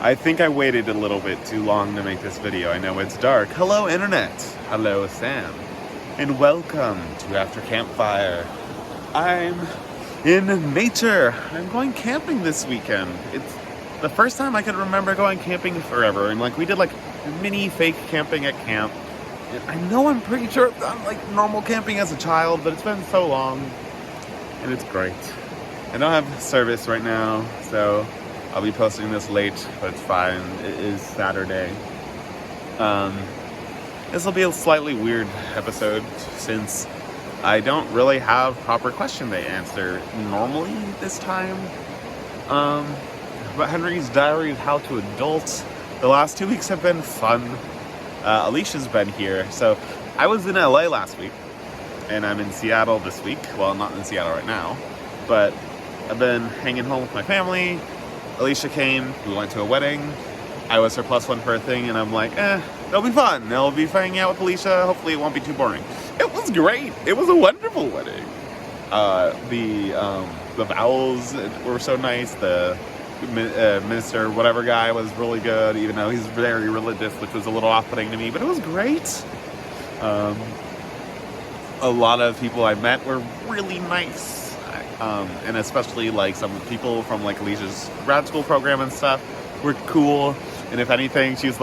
I think I waited a little bit too long to make this video. I know it's dark. Hello, Internet. Hello, Sam. And welcome to After Campfire. I'm in nature. I'm going camping this weekend. It's the first time I can remember going camping forever. And we did mini fake camping at camp. And I know I'm pretty sure I've done normal camping as a child, but it's been so long. And it's great. I don't have service right now, so I'll be posting this late, but it's fine. It is Saturday. This will be a slightly weird episode since I don't really have proper question to answer normally this time. But Henry's Diary of How to Adult. The last 2 weeks have been fun. Alicia's been here. So I was in LA last week, and I'm in Seattle this week. Well, not in Seattle right now, but I've been hanging home with my family. Alicia came, we went to a wedding. I was her +1 for a thing, and I'm like, it'll be fun. It'll be hanging out with Alicia. Hopefully it won't be too boring. It was great. It was a wonderful wedding. The vows were so nice. The minister, whatever guy, was really good, even though he's very religious, which was a little off-putting to me, but it was great. A lot of people I met were really nice. And especially some people from Alicia's grad school program and stuff were cool. And if anything, she's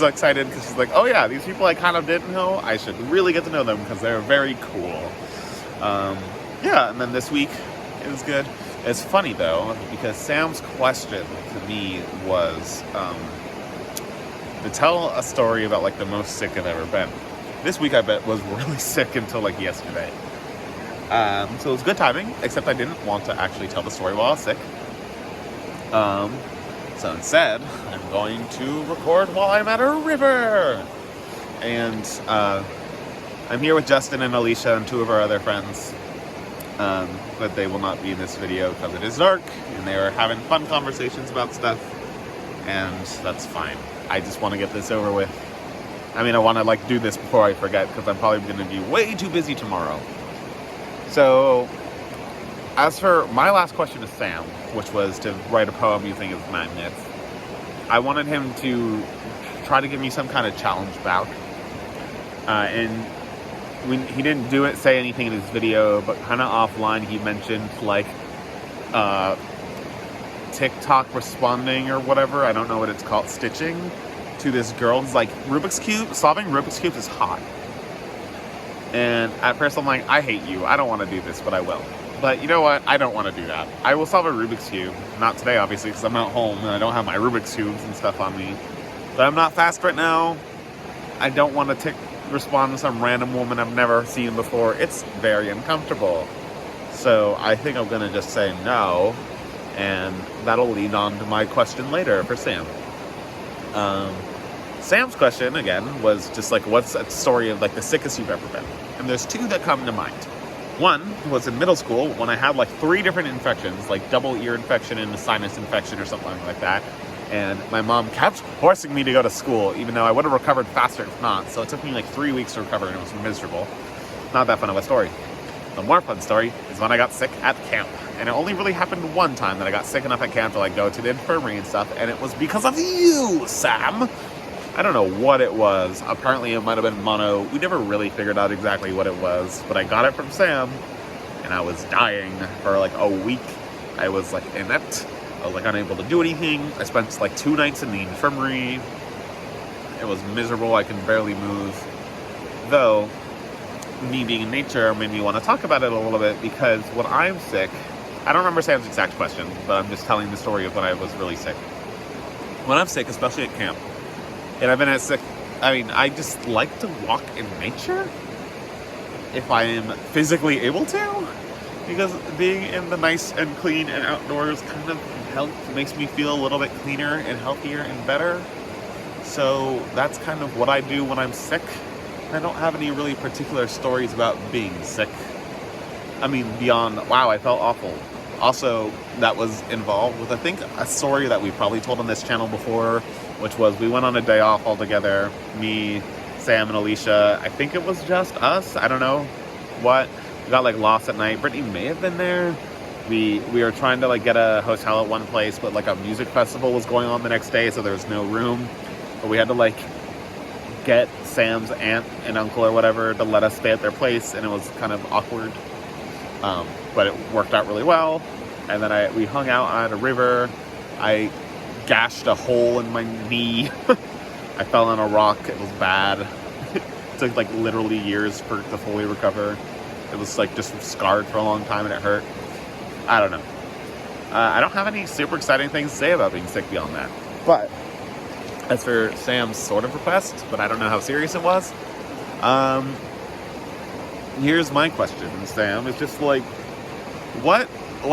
excited because she's like, oh yeah, these people I kind of didn't know, I should really get to know them because they're very cool. Yeah, and then this week it was good. It's funny though, because Sam's question to me was to tell a story about the most sick I've ever been. This week I bet was really sick until yesterday. So it was good timing, except I didn't want to actually tell the story while I was sick. So instead, I'm going to record while I'm at a river. And I'm here with Justin and Alicia and 2 of our other friends. But they will not be in this video because it is dark, and they are having fun conversations about stuff. And that's fine. I just want to get this over with. I mean, I want to do this before I forget, because I'm probably going to be way too busy tomorrow. So, as for my last question to Sam, which was to write a poem using his magnets, I wanted him to try to give me some kind of challenge back. And when he didn't say anything in his video, but kind of offline he mentioned TikTok responding or whatever, I don't know what it's called, stitching to this girl's Rubik's Cube. Solving Rubik's Cubes is hot. And at first I'm like, I hate you. I don't want to do this, but I will. But you know what? I don't want to do that. I will solve a Rubik's Cube. Not today, obviously, because I'm at home and I don't have my Rubik's Cubes and stuff on me. But I'm not fast right now. I don't want to respond to some random woman I've never seen before. It's very uncomfortable. So I think I'm going to just say no. And that'll lead on to my question later for Sam. Sam's question, again, was just what's a story of the sickest you've ever been? And there's 2 that come to mind. One was in middle school when I had 3 different infections, double ear infection and a sinus infection or something like that. And my mom kept forcing me to go to school, even though I would have recovered faster if not. So it took me 3 weeks to recover, and it was miserable. Not that fun of a story. The more fun story is when I got sick at camp. And it only really happened one time that I got sick enough at camp to go to the infirmary and stuff, and it was because of you, Sam. I don't know what it was. Apparently it might have been mono. We never really figured out exactly what it was, but I got it from Sam, and I was dying for a week. I was inept. I was unable to do anything. I spent 2 nights in the infirmary. It was miserable. I could barely move. Though, me being in nature made me want to talk about it a little bit, because when I'm sick, I don't remember Sam's exact question, but I'm just telling the story of when I was really sick. When I'm sick, especially at camp, and I've been sick, I just like to walk in nature if I am physically able to, because being in the nice and clean and outdoors kind of makes me feel a little bit cleaner and healthier and better. So that's kind of what I do when I'm sick. I don't have any really particular stories about being sick. Beyond, wow, I felt awful. Also, that was involved with, I think, a story that we probably told on this channel before, which was we went on a day off all together, me, Sam, and Alicia. I think it was just us. I don't know what. We got lost at night. Brittany may have been there. We were trying to like get a hotel at one place, but like a music festival was going on the next day, so there was no room. But we had to like get Sam's aunt and uncle or whatever to let us stay at their place, and it was kind of awkward. But it worked out really well. And then we hung out at a river. I gashed a hole in my knee. I fell on a rock. It was bad. It took like literally years to fully recover. It was like just scarred for a long time and it hurt. I don't know. I don't have any super exciting things to say about being sick beyond that. But as for Sam's sort of request, but I don't know how serious it was. Here's my question, Sam. It's just like, what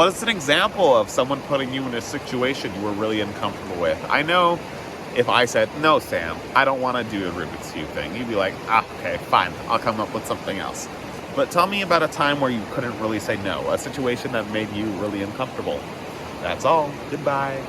is an example of someone putting you in a situation you were really uncomfortable with? I know if I said, no, Sam, I don't want to do a Rubik's Cube thing, you'd be like, okay, fine, I'll come up with something else. But tell me about a time where you couldn't really say no, a situation that made you really uncomfortable. That's all. Goodbye.